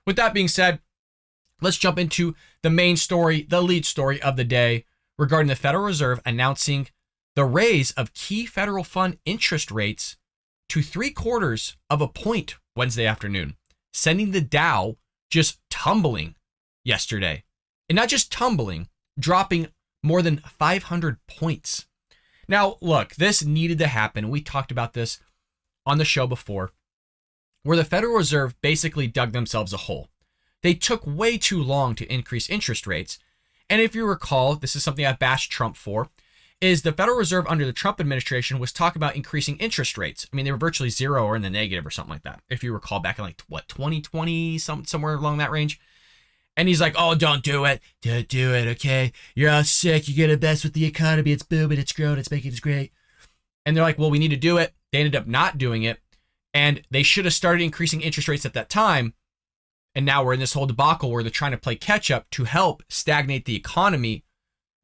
With that being said, let's jump into the main story, the lead story of the day regarding the Federal Reserve announcing the raise of key federal fund interest rates to 0.75 of a point Wednesday afternoon, sending the Dow just tumbling yesterday. And not just tumbling, dropping more than 500 points. Now, look, this needed to happen. We talked about this on the show before, where the Federal Reserve basically dug themselves a hole. They took way too long to increase interest rates. And if you recall, this is something I bashed Trump for, is the Federal Reserve under the Trump administration was talking about increasing interest rates. I mean, they were virtually zero or in the negative or something like that. If you recall back in 2020, somewhere along that range. And he's like, oh, don't do it. Don't do it, okay? You're all sick. You're going to mess with the economy. It's booming. It's growing. It's making it great. And they're like, well, we need to do it. They ended up not doing it. And they should have started increasing interest rates at that time. And now we're in this whole debacle where they're trying to play catch up to help stagnate the economy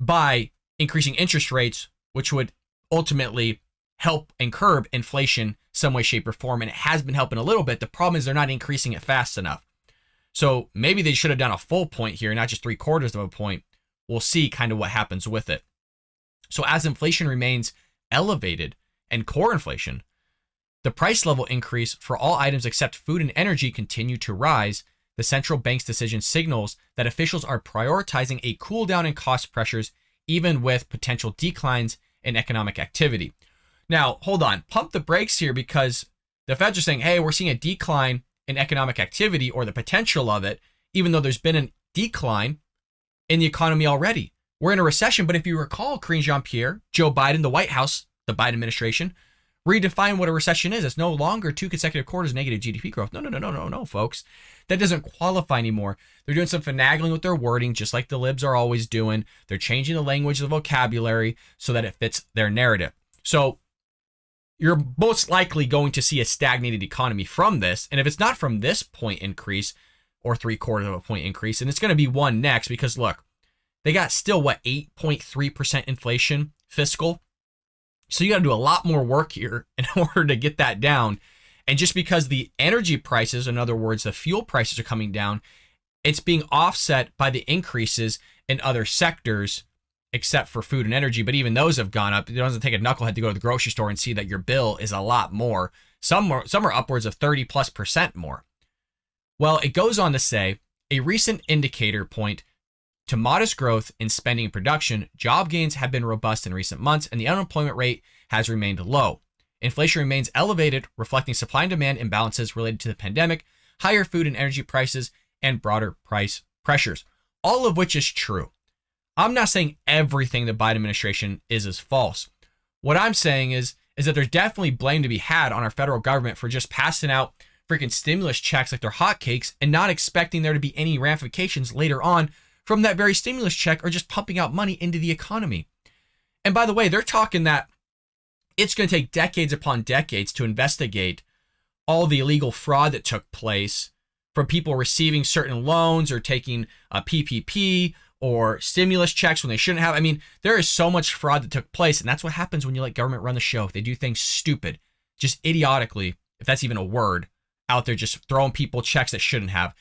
by increasing interest rates, which would ultimately help and curb inflation some way, shape, or form. And it has been helping a little bit. The problem is they're not increasing it fast enough. So maybe they should have done a full point here, not just 0.75 of a point. We'll see kind of what happens with it. So as inflation remains elevated and core inflation, the price level increase for all items except food and energy continue to rise. The central bank's decision signals that officials are prioritizing a cool down in cost pressures, even with potential declines in economic activity. Now, hold on, pump the brakes here, because the Feds are saying, hey, we're seeing a decline in economic activity, or the potential of it, even though there's been a decline in the economy already. We're in a recession, but if you recall, Karine Jean-Pierre, Joe Biden, the White House, the Biden administration, redefined what a recession is. It's no longer 2 consecutive quarters negative GDP growth. No, folks. That doesn't qualify anymore. They're doing some finagling with their wording, just like the libs are always doing. They're changing the language, the vocabulary, so that it fits their narrative. So you're most likely going to see a stagnated economy from this. And if it's not from this point increase or 0.75 of a point increase, and it's going to be one next, because look, they got still 8.3% inflation fiscal. So you got to do a lot more work here in order to get that down. And just because the energy prices, in other words, the fuel prices are coming down, it's being offset by the increases in other sectors, except for food and energy. But even those have gone up. It doesn't take a knucklehead to go to the grocery store and see that your bill is a lot more. Some are upwards of 30+% more. Well, it goes on to say, a recent indicator point to modest growth in spending and production, job gains have been robust in recent months, and the unemployment rate has remained low. Inflation remains elevated, reflecting supply and demand imbalances related to the pandemic, higher food and energy prices, and broader price pressures, all of which is true. I'm not saying everything the Biden administration is false. What I'm saying is that there's definitely blame to be had on our federal government for just passing out freaking stimulus checks like they're hotcakes and not expecting there to be any ramifications later on from that very stimulus check, or just pumping out money into the economy. And by the way, they're talking that it's going to take decades upon decades to investigate all the illegal fraud that took place from people receiving certain loans or taking a PPP or stimulus checks when they shouldn't have. I mean, there is so much fraud that took place, and that's what happens when you let government run the show. They do things stupid, just idiotically, if that's even a word, out there just throwing people checks that shouldn't have.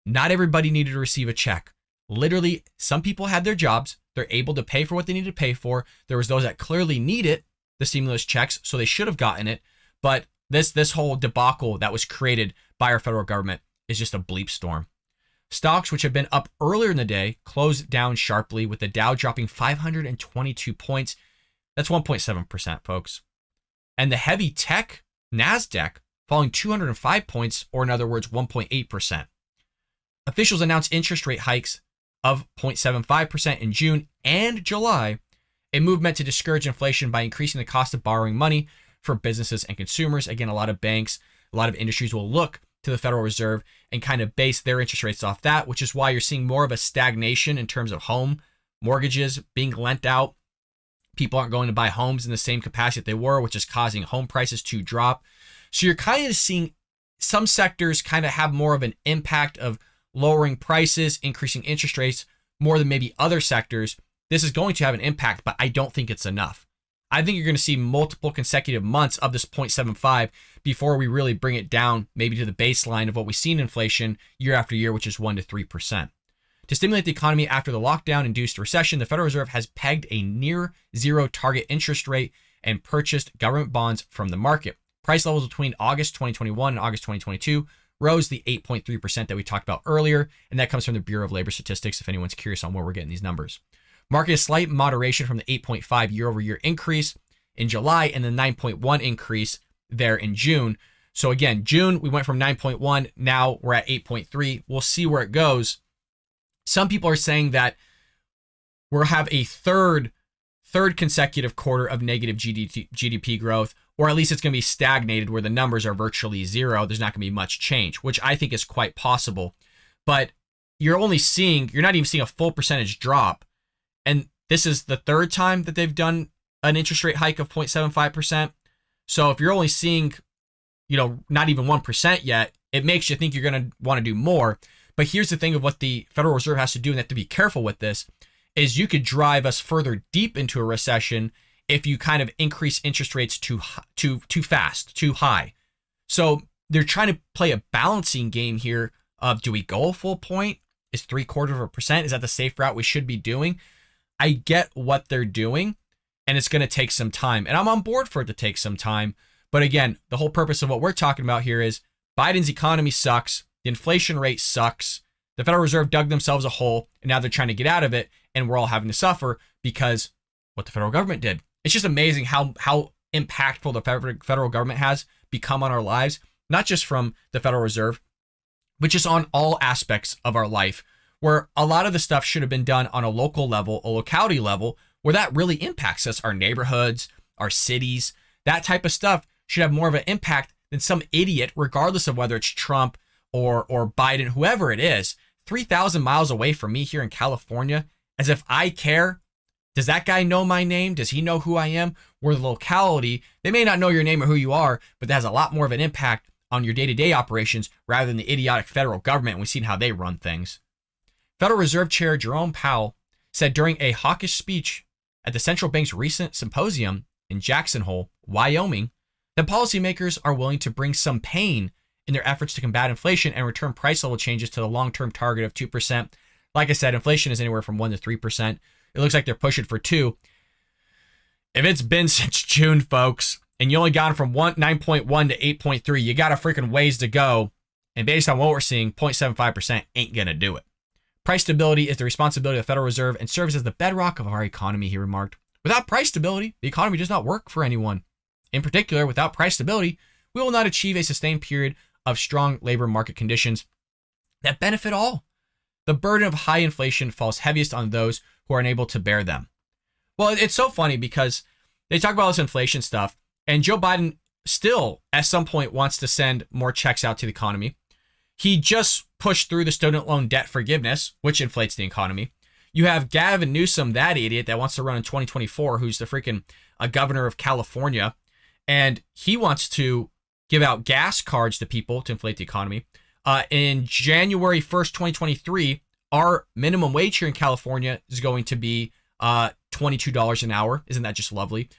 Not everybody needed to receive a check. Literally, some people had their jobs. They're able to pay for what they needed to pay for. There was those that clearly need it, the stimulus checks, so they should have gotten it. But this whole debacle that was created by our federal government is just a bleep storm. Stocks, which have been up earlier in the day, closed down sharply, with the Dow dropping 522 points. That's 1.7%, folks. And the heavy tech, NASDAQ, falling 205 points, or in other words, 1.8%. Officials announced interest rate hikes of 0.75% in June and July, a move meant to discourage inflation by increasing the cost of borrowing money for businesses and consumers. Again, a lot of banks, a lot of industries will look to the Federal Reserve and kind of base their interest rates off that, which is why you're seeing more of a stagnation in terms of home mortgages being lent out. People aren't going to buy homes in the same capacity that they were, which is causing home prices to drop. So you're kind of seeing some sectors kind of have more of an impact of lowering prices, increasing interest rates more than maybe other sectors. This is going to have an impact, but I don't think it's enough. I think you're going to see multiple consecutive months of this 0.75 before we really bring it down maybe to the baseline of what we've seen inflation year after year, which is 1 to 3%. To stimulate the economy after the lockdown-induced recession, the Federal Reserve has pegged a near zero target interest rate and purchased government bonds from the market. Price levels between August 2021 and August 2022 rose the 8.3% that we talked about earlier, and that comes from the Bureau of Labor Statistics if anyone's curious on where we're getting these numbers. Market a slight moderation from the 8.5 year-over-year increase in July and the 9.1 increase there in June. So again, June, we went from 9.1, now we're at 8.3. We'll see where it goes. Some people are saying that we'll have a third consecutive quarter of negative GDP growth, or at least it's going to be stagnated where the numbers are virtually zero. There's not going to be much change, which I think is quite possible. But you're not even seeing a full percentage drop. And this is the third time that they've done an interest rate hike of 0.75%. So if you're only seeing, not even 1% yet, it makes you think you're going to want to do more. But here's the thing of what the Federal Reserve has to do, and they have to be careful with this, is you could drive us further deep into a recession if you kind of increase interest rates too fast, too high. So they're trying to play a balancing game here of, do we go a full point? Is 0.75%? Is that the safe route we should be doing? I get what they're doing, and it's going to take some time. And I'm on board for it to take some time. But again, the whole purpose of what we're talking about here is Biden's economy sucks. The inflation rate sucks. The Federal Reserve dug themselves a hole, and now they're trying to get out of it, and we're all having to suffer because what the federal government did. It's just amazing how impactful the federal government has become on our lives, not just from the Federal Reserve, but just on all aspects of our life, where a lot of the stuff should have been done on a local level, a locality level, where that really impacts us, our neighborhoods, our cities. That type of stuff should have more of an impact than some idiot, regardless of whether it's Trump or Biden, whoever it is, 3,000 miles away from me here in California, as if I care. Does that guy know my name? Does he know who I am? We're the locality. They may not know your name or who you are, but that has a lot more of an impact on your day-to-day operations rather than the idiotic federal government. And we've seen how they run things. Federal Reserve Chair Jerome Powell said during a hawkish speech at the central bank's recent symposium in Jackson Hole, Wyoming, that policymakers are willing to bring some pain in their efforts to combat inflation and return price level changes to the long-term target of 2%. Like I said, inflation is anywhere from 1 to 3%. It looks like they're pushing for 2. If it's been since June, folks, and you only gone from 9.1 to 8.3, you got a freaking ways to go. And based on what we're seeing, 0.75% ain't going to do it. Price stability is the responsibility of the Federal Reserve and serves as the bedrock of our economy, he remarked. Without price stability, the economy does not work for anyone. In particular, without price stability, we will not achieve a sustained period of strong labor market conditions that benefit all. The burden of high inflation falls heaviest on those who are unable to bear them. Well, it's so funny because they talk about this inflation stuff, and Joe Biden still, at some point, wants to send more checks out to the economy. He just pushed through the student loan debt forgiveness, which inflates the economy. You have Gavin Newsom, that idiot that wants to run in 2024, who's the freaking governor of California, and he wants to give out gas cards to people to inflate the economy. In January 1st, 2023, our minimum wage here in California is going to be $22 an hour. Isn't that just lovely?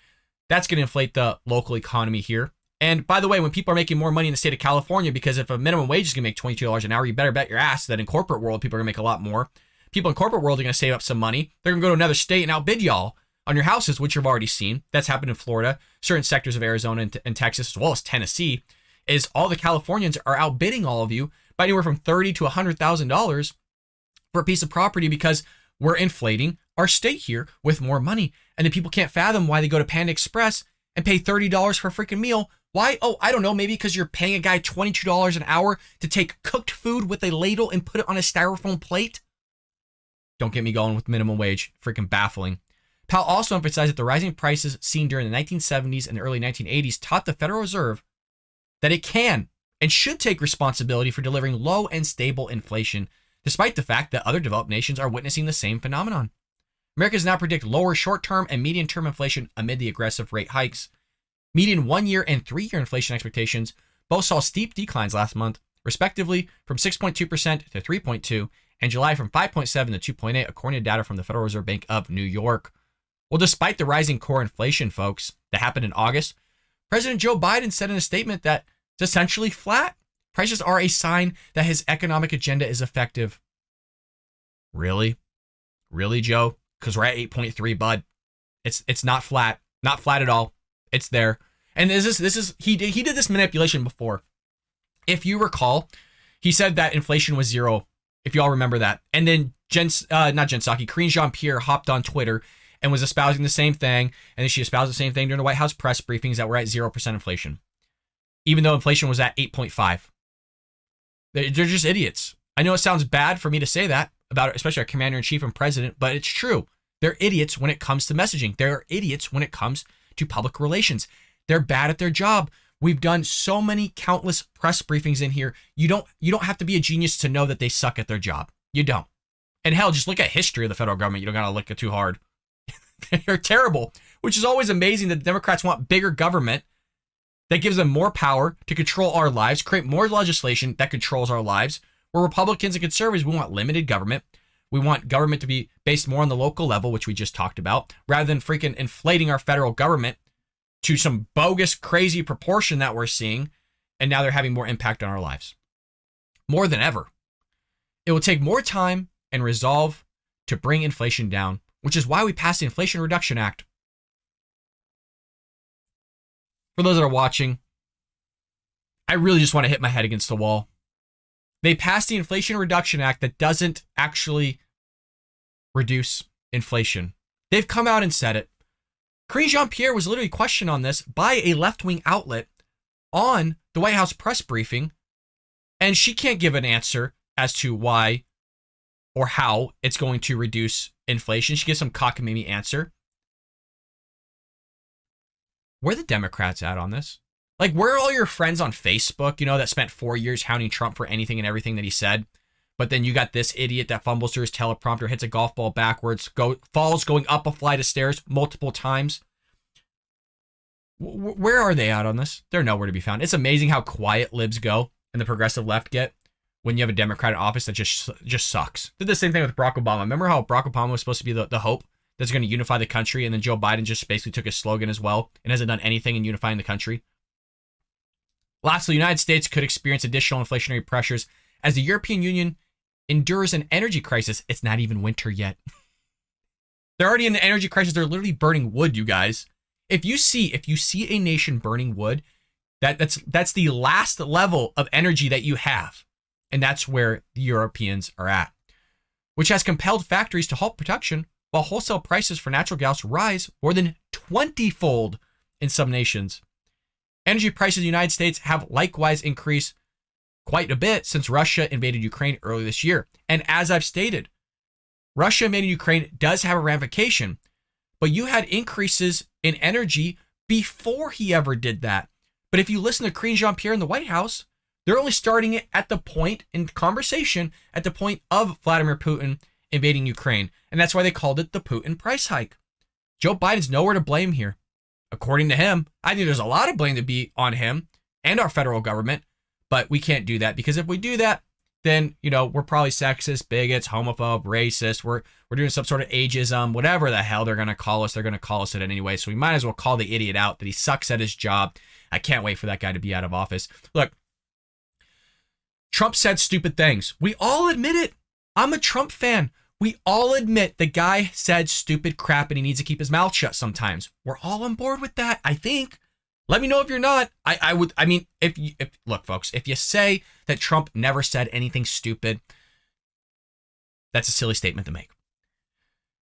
That's going to inflate the local economy here. And by the way, when people are making more money in the state of California, because if a minimum wage is going to make $22 an hour, you better bet your ass that in corporate world, people are going to make a lot more. People in corporate world are going to save up some money. They're going to go to another state and outbid y'all on your houses, which you've already seen. That's happened in Florida, certain sectors of Arizona and Texas, as well as Tennessee, is all the Californians are outbidding all of you by anywhere from $30,000 to $100,000 for a piece of property because we're inflating our state here with more money. And then people can't fathom why they go to Panda Express and pay $30 for a freaking meal. Why? Oh, I don't know. Maybe because you're paying a guy $22 an hour to take cooked food with a ladle and put it on a styrofoam plate. Don't get me going with minimum wage. Freaking baffling. Powell also emphasized that the rising prices seen during the 1970s and the early 1980s taught the Federal Reserve that it can and should take responsibility for delivering low and stable inflation, despite the fact that other developed nations are witnessing the same phenomenon. Americans now predict lower short-term and medium-term inflation amid the aggressive rate hikes. Median 1-year and 3-year inflation expectations both saw steep declines last month, respectively from 6.2% to 3.2%, and July from 5.7 to 2.8, according to data from the Federal Reserve Bank of New York. Well, despite the rising core inflation, folks, that happened in August, President Joe Biden said in a statement that it's essentially flat. Prices are a sign that his economic agenda is effective. Really? Really, Joe? Because we're at 8.3, bud. It's not flat. Not flat at all. It's there. And he did this manipulation before. If you recall, he said that inflation was zero, if y'all remember that. And then Karine Jean-Pierre hopped on Twitter and was espousing the same thing. And then she espoused the same thing during the White House press briefings that we're at 0% inflation, even though inflation was at 8.5. They're just idiots. I know it sounds bad for me to say that about especially our commander-in-chief and president, but it's true. They're idiots when it comes to messaging. They're idiots when it comes to public relations. They're bad at their job. We've done so many countless press briefings in here. You don't have to be a genius to know that they suck at their job. You don't. And hell, just look at history of the federal government. You don't gotta look at too hard. They're terrible, which is always amazing that the Democrats want bigger government that gives them more power to control our lives, create more legislation that controls our lives. Where Republicans and conservatives, we want limited government. We want government to be based more on the local level, which we just talked about, rather than freaking inflating our federal government to some bogus, crazy proportion that we're seeing. And now they're having more impact on our lives. More than ever. It will take more time and resolve to bring inflation down, which is why we passed the Inflation Reduction Act. For those that are watching, I really just want to hit my head against the wall. They passed the Inflation Reduction Act that doesn't actually reduce inflation. They've come out and said it. Karine Jean-Pierre was literally questioned on this by a left-wing outlet on the White House press briefing, and she can't give an answer as to why or how it's going to reduce inflation. She gives some cockamamie answer. Where are the Democrats at on this? Like, where are all your friends on Facebook, that spent 4 years hounding Trump for anything and everything that he said? But then you got this idiot that fumbles through his teleprompter, hits a golf ball backwards, falls going up a flight of stairs multiple times. Where are they at on this? They're nowhere to be found. It's amazing how quiet libs go and the progressive left get when you have a Democrat in office that just sucks. Did the same thing with Barack Obama. Remember how Barack Obama was supposed to be the hope that's going to unify the country, and then Joe Biden just basically took his slogan as well and hasn't done anything in unifying the country? Lastly, the United States could experience additional inflationary pressures as the European Union endures an energy crisis. It's not even winter yet. They're already in an energy crisis. They're literally burning wood, you guys. If you see a nation burning wood, that's the last level of energy that you have. And that's where the Europeans are at, which has compelled factories to halt production while wholesale prices for natural gas rise more than 20-fold in some nations. Energy prices in the United States have likewise increased quite a bit since Russia invaded Ukraine earlier this year. And as I've stated, Russia invading Ukraine does have a ramification, but you had increases in energy before he ever did that. But if you listen to Karine Jean-Pierre in the White House, they're only starting it at the point in conversation, at the point of Vladimir Putin invading Ukraine. And that's why they called it the Putin price hike. Joe Biden's nowhere to blame here. According to him, I think there's a lot of blame to be on him and our federal government, but we can't do that, because if we do that, then, we're probably sexist, bigots, homophobe, racist. We're doing some sort of ageism, whatever the hell they're going to call us. They're going to call us it anyway. So we might as well call the idiot out that he sucks at his job. I can't wait for that guy to be out of office. Look, Trump said stupid things. We all admit it. I'm a Trump fan. We all admit the guy said stupid crap and he needs to keep his mouth shut sometimes. We're all on board with that, I think. Let me know if you're not. Look, folks, if you say that Trump never said anything stupid, that's a silly statement to make.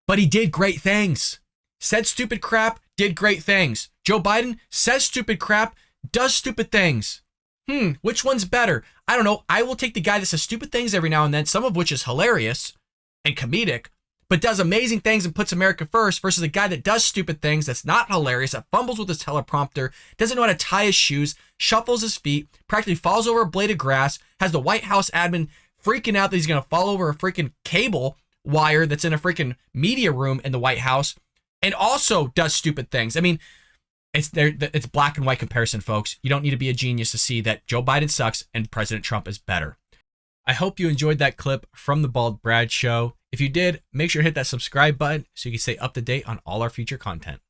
But he did great things. Said stupid crap, did great things. Joe Biden says stupid crap, does stupid things. Which one's better? I don't know. I will take the guy that says stupid things every now and then, some of which is hilarious and comedic, but does amazing things and puts America first, versus a guy that does stupid things that's not hilarious, that fumbles with his teleprompter, doesn't know how to tie his shoes, shuffles his feet, practically falls over a blade of grass, has the White House admin freaking out that he's going to fall over a freaking cable wire that's in a freaking media room in the White House, and also does stupid things. I mean, it's black and white comparison, folks. You don't need to be a genius to see that Joe Biden sucks and President Trump is better. I hope you enjoyed that clip from the Bald Brad Show. If you did, make sure to hit that subscribe button so you can stay up to date on all our future content.